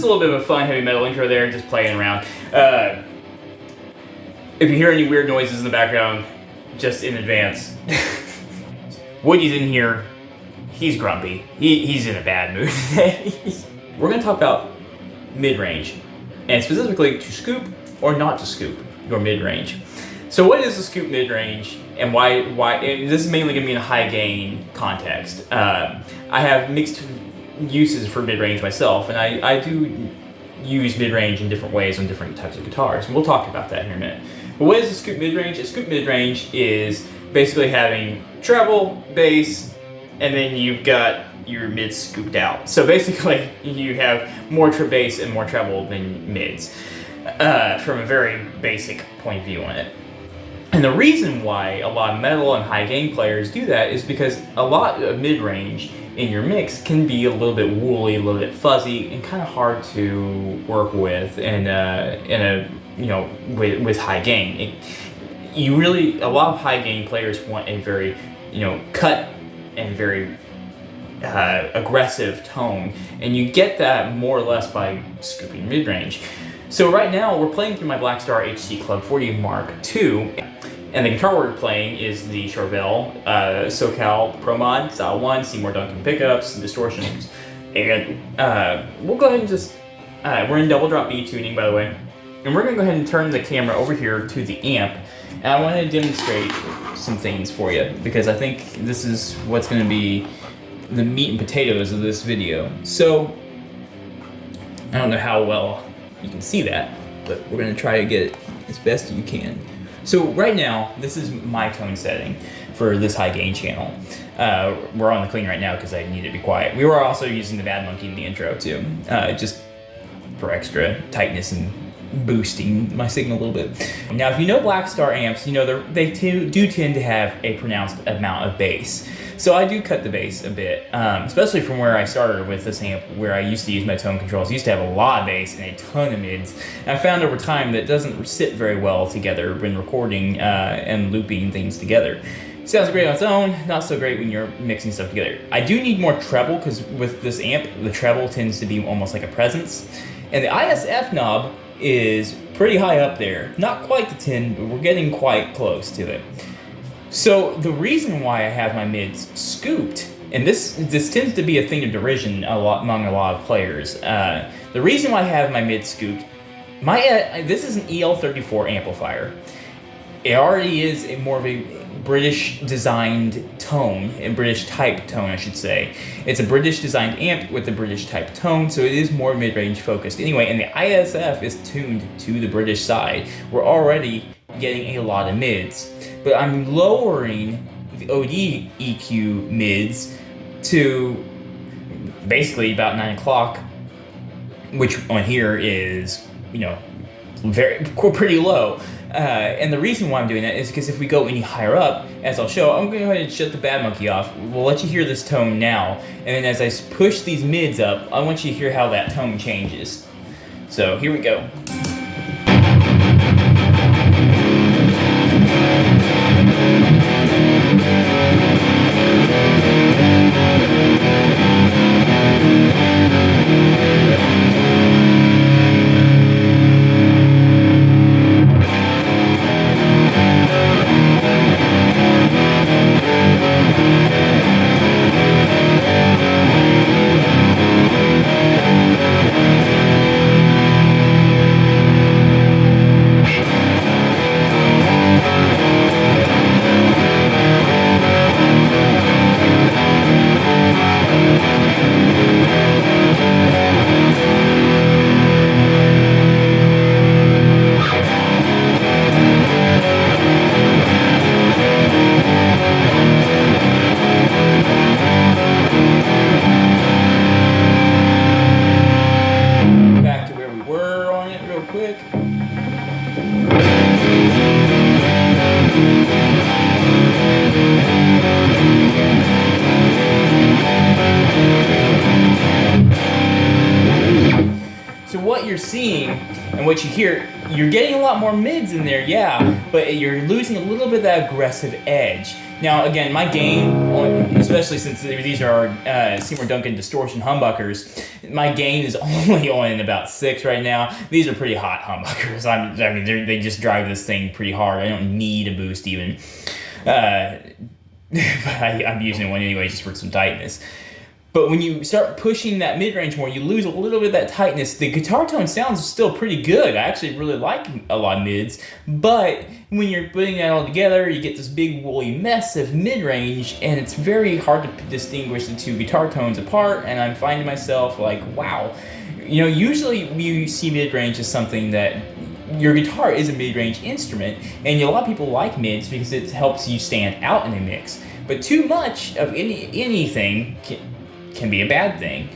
just a little bit of a fun heavy metal intro there, just playing around. If you hear any weird noises in the background, just in advance. Woody's in here. He's grumpy. He's in a bad mood today. We're going to talk about mid-range, and specifically to scoop or not to scoop your mid-range. So what is a scoop mid-range, and why this is mainly going to be in a high gain context. I have mixed uses for mid-range myself, and I do use mid-range in different ways on different types of guitars, and we'll talk about that here in a minute. But what is a scoop mid-range? A scoop mid-range is basically having treble, bass, and then you've got your mids scooped out. So basically, you have more bass and more treble than mids, from a very basic point of view on it. And the reason why a lot of metal and high gain players do that is because a lot of mid-range in your mix can be a little bit woolly, a little bit fuzzy, and kind of hard to work with with high gain. A lot of high gain players want a very, cut and very aggressive tone, and you get that more or less by scooping mid-range. So right now we're playing through my Blackstar HC Club 40 Mark II, and the guitar we're playing is the Charvel SoCal Pro Mod Style 1, Seymour Duncan pickups, distortions, and we'll go ahead and just, we're in double drop B tuning, by the way, and we're going to go ahead and turn the camera over here to the amp, and I want to demonstrate some things for you, because I think this is what's going to be the meat and potatoes of this video. So, I don't know how well you can see that, but we're going to try to get it as best you can. So right now, this is my tone setting for this high gain channel. We're on the clean right now because I need it to be quiet. We were also using the Bad Monkey in the intro too, just for extra tightness and boosting my signal a little bit. Now, if you know Blackstar amps, they do tend to have a pronounced amount of bass. So I do cut the bass a bit, especially from where I started with this amp, where I used to use my tone controls. I used to have a lot of bass and a ton of mids. And I found over time that it doesn't sit very well together when recording and looping things together. Sounds great on its own, not so great when you're mixing stuff together. I do need more treble, because with this amp, the treble tends to be almost like a presence. And the ISF knob is pretty high up there. Not quite the 10, but we're getting quite close to it. So the reason why I have my mids scooped, and this tends to be a thing of derision among a lot of players. The reason why I have my mids scooped, this is an EL34 amplifier. It already is more of a British designed tone, a British type tone, I should say. It's a British designed amp with a British type tone, so it is more mid-range focused. Anyway, and the ISF is tuned to the British side. We're already getting a lot of mids, but I'm lowering the OD EQ mids to basically about 9 o'clock, which on here is, pretty low. And the reason why I'm doing that is because if we go any higher up, as I'll show, I'm going to go ahead and shut the Bad Monkey off. We'll let you hear this tone now, and then as I push these mids up, I want you to hear how that tone changes. So here we go. And what you hear, you're getting a lot more mids in there, yeah, but you're losing a little bit of that aggressive edge. Now, again, my gain, especially since these are Seymour Duncan distortion humbuckers, my gain is only on about 6 right now. These are pretty hot humbuckers. I mean, they just drive this thing pretty hard. I don't need a boost even. But I'm using one anyway just for some tightness. But when you start pushing that mid-range more, you lose a little bit of that tightness. The guitar tone sounds still pretty good. I actually really like a lot of mids. But when you're putting that all together, you get this big woolly mess of mid-range, and it's very hard to distinguish the two guitar tones apart, and I'm finding myself like, wow. You know, usually you see mid-range as something that your guitar is a mid-range instrument, and a lot of people like mids because it helps you stand out in a mix. But too much of anything can be a bad thing.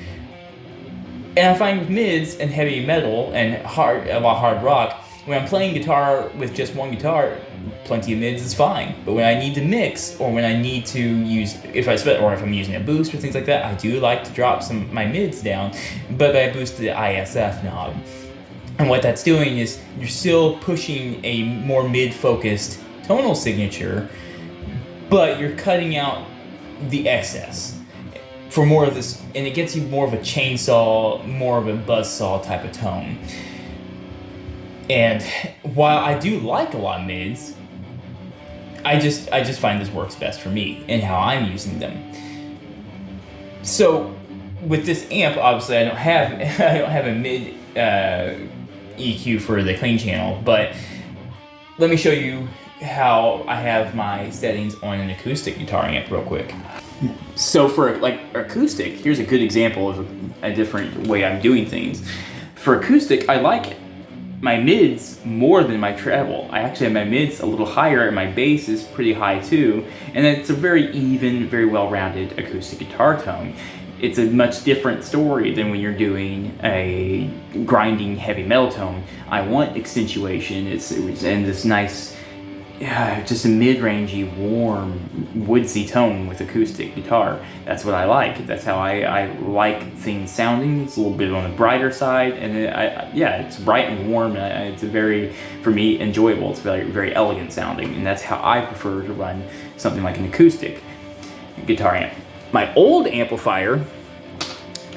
And I find with mids and heavy metal and a lot of hard rock, when I'm playing guitar with just one guitar, plenty of mids is fine. But when I need to mix, or when I need to use, if I'm using a boost or things like that, I do like to drop my mids down, but I boost the ISF knob. And what that's doing is you're still pushing a more mid-focused tonal signature, but you're cutting out the excess for more of this, and it gets you more of a chainsaw, more of a buzzsaw type of tone. And while I do like a lot of mids, I just find this works best for me and how I'm using them. So with this amp, obviously I don't have a mid EQ for the clean channel, but let me show you how I have my settings on an acoustic guitar amp real quick. So for like acoustic, here's a good example of a different way I'm doing things. For acoustic, I like my mids more than my treble. I actually have my mids a little higher, and my bass is pretty high too, and it's a very even, very well-rounded acoustic guitar tone. It's a much different story than when you're doing a grinding heavy metal tone. I want accentuation, and this nice, just a mid-rangey, warm, woodsy tone with acoustic guitar. That's what I like. That's how I like things sounding. It's a little bit on the brighter side, and it's bright and warm. And it's very, for me, enjoyable. It's very, very elegant sounding, and that's how I prefer to run something like an acoustic guitar amp. My old amplifier,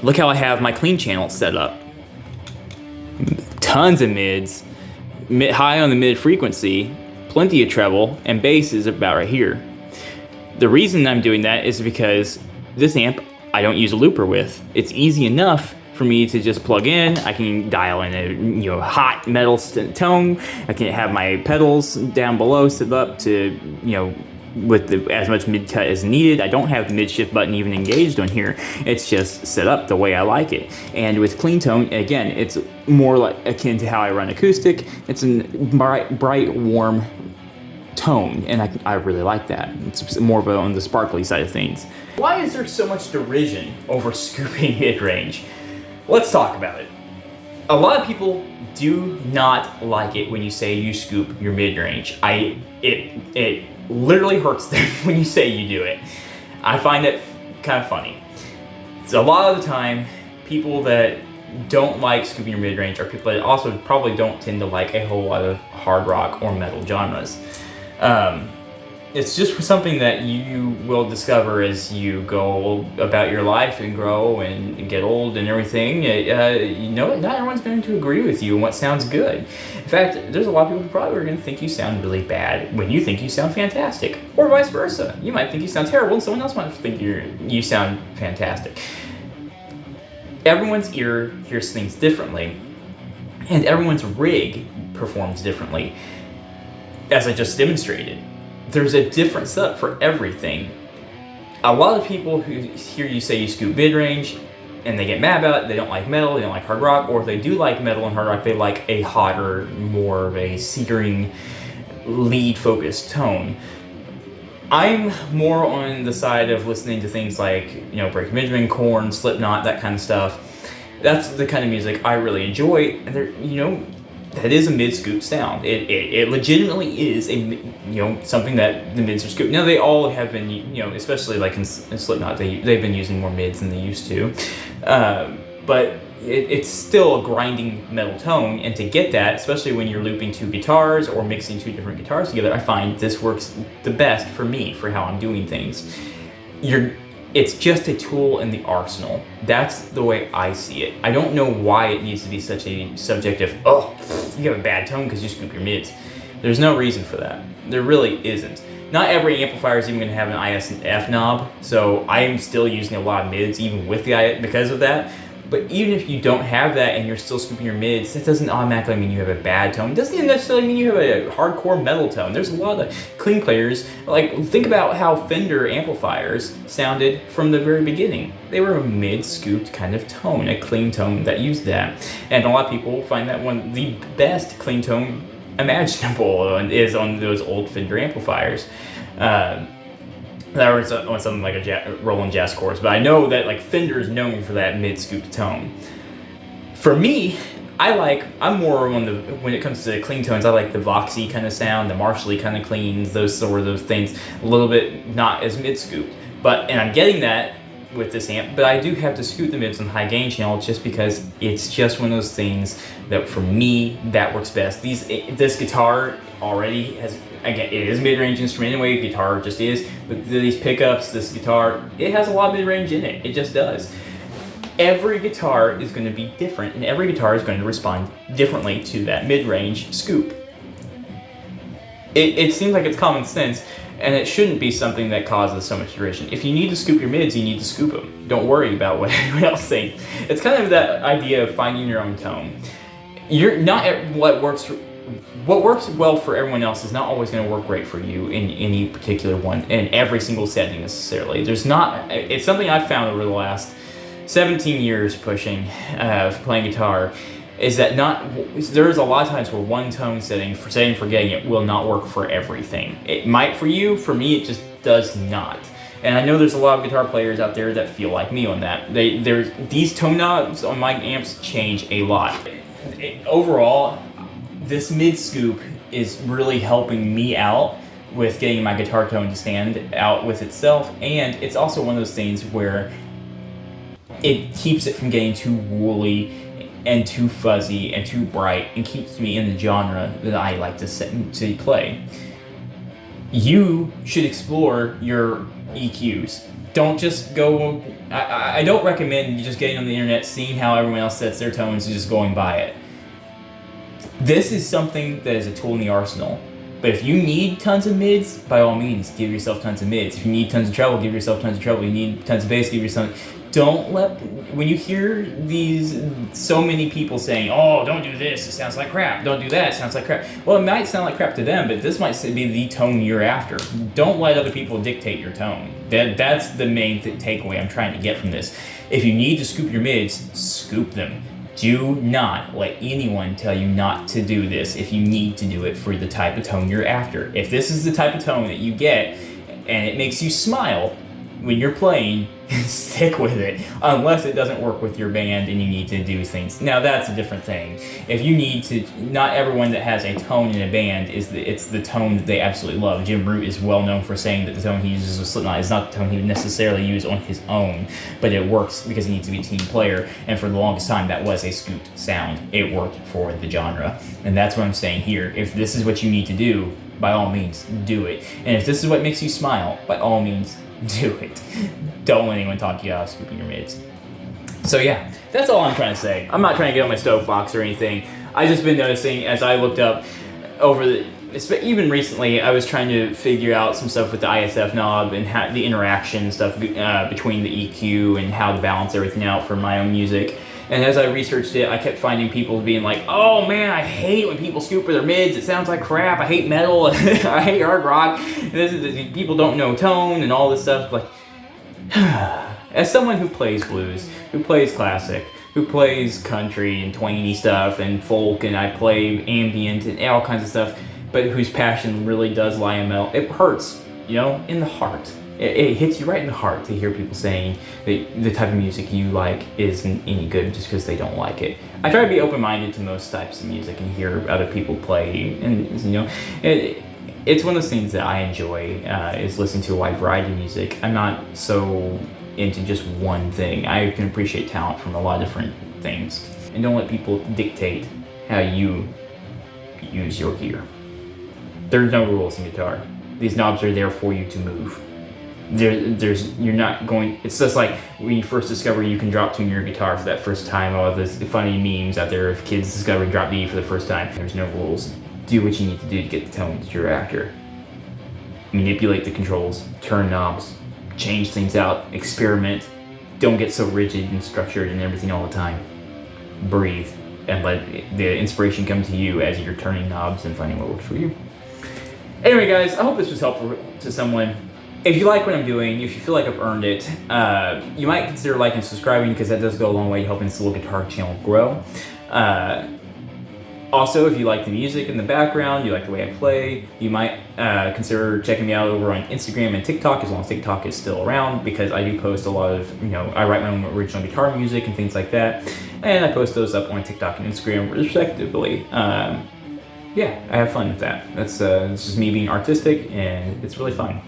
look how I have my clean channel set up. Tons of mids, high on the mid frequency, plenty of treble, and bass is about right here. The reason I'm doing that is because this amp I don't use a looper with. It's easy enough for me to just plug in. I can dial in a hot metal tone. I can have my pedals down below set up to with as much mid cut as needed. I don't have the mid shift button even engaged on here. It's just set up the way I like it. And with clean tone, again, it's more like akin to how I run acoustic. It's a bright, warm tone, and I really like that. It's more of on the sparkly side of things. Why is there so much derision over scooping mid-range? Let's talk about it. A lot of people do not like it when you say you scoop your mid-range. It literally hurts them when you say you do it. I find it kind of funny. So a lot of the time, people that don't like scooping your mid-range are people that also probably don't tend to like a whole lot of hard rock or metal genres. It's just something that you will discover as you go about your life and grow and get old and everything. Not everyone's going to agree with you on what sounds good. In fact, there's a lot of people who probably are going to think you sound really bad when you think you sound fantastic, or vice versa. You might think you sound terrible and someone else might think you sound fantastic. Everyone's ear hears things differently, and everyone's rig performs differently. As I just demonstrated, there's a different setup for everything. A lot of people who hear you say you scoop mid-range and they get mad about it, they don't like metal, they don't like hard rock, or if they do like metal and hard rock, they like a hotter, more of a searing, lead-focused tone. I'm more on the side of listening to things like, Breaking Benjamin, Korn, Slipknot, that kind of stuff. That's the kind of music I really enjoy, and that is a mid-scoop sound. It legitimately is something that the mids are scooped. Now they all have been, especially like in Slipknot, they've been using more mids than they used to. But it's still a grinding metal tone, and to get that, especially when you're looping two guitars or mixing two different guitars together, I find this works the best for me, for how I'm doing things. It's just a tool in the arsenal. That's the way I see it. I don't know why it needs to be such a subjective, oh, you have a bad tone because you scoop your mids. There's no reason for that. There really isn't. Not every amplifier is even going to have an IS and F knob, so I am still using a lot of mids even with the IS because of that. But even if you don't have that and you're still scooping your mids, that doesn't automatically mean you have a bad tone. It doesn't even necessarily mean you have a hardcore metal tone. There's a lot of clean players, like think about how Fender amplifiers sounded from the very beginning. They were a mid-scooped kind of tone, a clean tone that used that. And a lot of people find that one of the best clean tone imaginable is on those old Fender amplifiers. That was on something like a Roland Jazz Chorus, but I know that like Fender is known for that mid-scooped tone. For me, I'm more on when it comes to clean tones, I like the Voxy kind of sound, the Marshall kind of cleans, those things, a little bit not as mid-scooped. And I'm getting that with this amp, but I do have to scoop the mids on the high gain channel just because it's just one of those things that for me, that works best. This guitar already has, again, it is a mid-range instrument anyway, guitar just is, but these pickups, this guitar, it has a lot of mid-range in it. It just does. Every guitar is going to be different, and every guitar is going to respond differently to that mid-range scoop. It seems like it's common sense, and it shouldn't be something that causes so much duration. If you need to scoop your mids, you need to scoop them. Don't worry about what anyone else thinks. It's kind of that idea of finding your own tone. What works well for everyone else is not always going to work great for you in any particular one, in every single setting necessarily. It's something I've found over the last 17 years playing guitar, is that there's a lot of times where one tone setting, forgetting it, will not work for everything. It might for you, for me it just does not. And I know there's a lot of guitar players out there that feel like me on that. These tone knobs on my amps change a lot. Overall, this mid scoop is really helping me out with getting my guitar tone to stand out with itself, and it's also one of those things where it keeps it from getting too woolly and too fuzzy and too bright, and keeps me in the genre that I like to play. You should explore your EQs. Don't just go, I don't recommend you just getting on the internet, seeing how everyone else sets their tones and just going by it. This is something that is a tool in the arsenal. But if you need tons of mids, by all means, give yourself tons of mids. If you need tons of treble, give yourself tons of treble. You need tons of bass, give yourself. When you hear so many people saying, oh, don't do this, it sounds like crap. Don't do that, it sounds like crap. Well, it might sound like crap to them, but this might be the tone you're after. Don't let other people dictate your tone. That's the main takeaway I'm trying to get from this. If you need to scoop your mids, scoop them. Do not let anyone tell you not to do this if you need to do it for the type of tone you're after. If this is the type of tone that you get and it makes you smile when you're playing, stick with it, unless it doesn't work with your band and you need to do things. Now that's a different thing. If you need to, not everyone that has a tone in a band it's the tone that they absolutely love. Jim Root is well known for saying that the tone he uses with Slipknot is not the tone he would necessarily use on his own, but it works because he needs to be a team player, and for the longest time that was a scooped sound. It worked for the genre, and that's what I'm saying here. If this is what you need to do, by all means, do it. And if this is what makes you smile, by all means, do it. Don't let anyone talk you out of scooping your mids. So yeah, that's all I'm trying to say. I'm not trying to get on my soapbox or anything. I've just been noticing as I looked up even recently, I was trying to figure out some stuff with the ISF knob and how the interaction stuff between the EQ and how to balance everything out for my own music. And as I researched it, I kept finding people being like, oh man, I hate when people scoop with their mids. It sounds like crap. I hate metal. I hate hard rock. People don't know tone and all this stuff. Like, as someone who plays blues, who plays classic, who plays country and twangy stuff and folk, and I play ambient and all kinds of stuff, but whose passion really does lie in metal, it hurts, in the heart. It hits you right in the heart to hear people saying that the type of music you like isn't any good just because they don't like it. I try to be open-minded to most types of music and hear other people play, and it's one of those things that I enjoy, is listening to a wide variety of music. I'm not so into just one thing. I can appreciate talent from a lot of different things. And don't let people dictate how you use your gear. There's no rules in guitar. These knobs are there for you to move. You're not going, it's just like when you first discover you can drop tune your guitar for that first time. All those funny memes out there of kids discovering drop D for the first time. There's no rules. Do what you need to do to get the tone that you're after. Manipulate the controls, turn knobs, change things out, experiment. Don't get so rigid and structured and everything all the time. Breathe and let the inspiration come to you as you're turning knobs and finding what works for you. Anyway, guys, I hope this was helpful to someone. If you like what I'm doing, if you feel like I've earned it, you might consider liking and subscribing, because that does go a long way to helping this little guitar channel grow. Also, if you like the music in the background, you like the way I play, you might consider checking me out over on Instagram and TikTok, as long as TikTok is still around, because I do post a lot of, I write my own original guitar music and things like that, and I post those up on TikTok and Instagram respectively. Yeah, I have fun with that. That's just me being artistic, and it's really fun.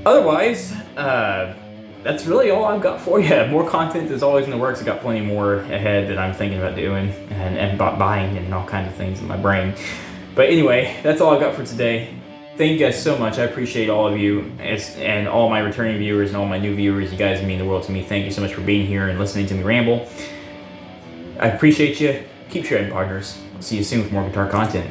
Otherwise, that's really all I've got for you. More content is always in the works. I've got plenty more ahead that I'm thinking about doing and buying and all kinds of things in my brain. But anyway, that's all I've got for today. Thank you guys so much. I appreciate all of you and all my returning viewers and all my new viewers. You guys mean the world to me. Thank you so much for being here and listening to me ramble. I appreciate you. Keep shredding, partners. See you soon for more guitar content.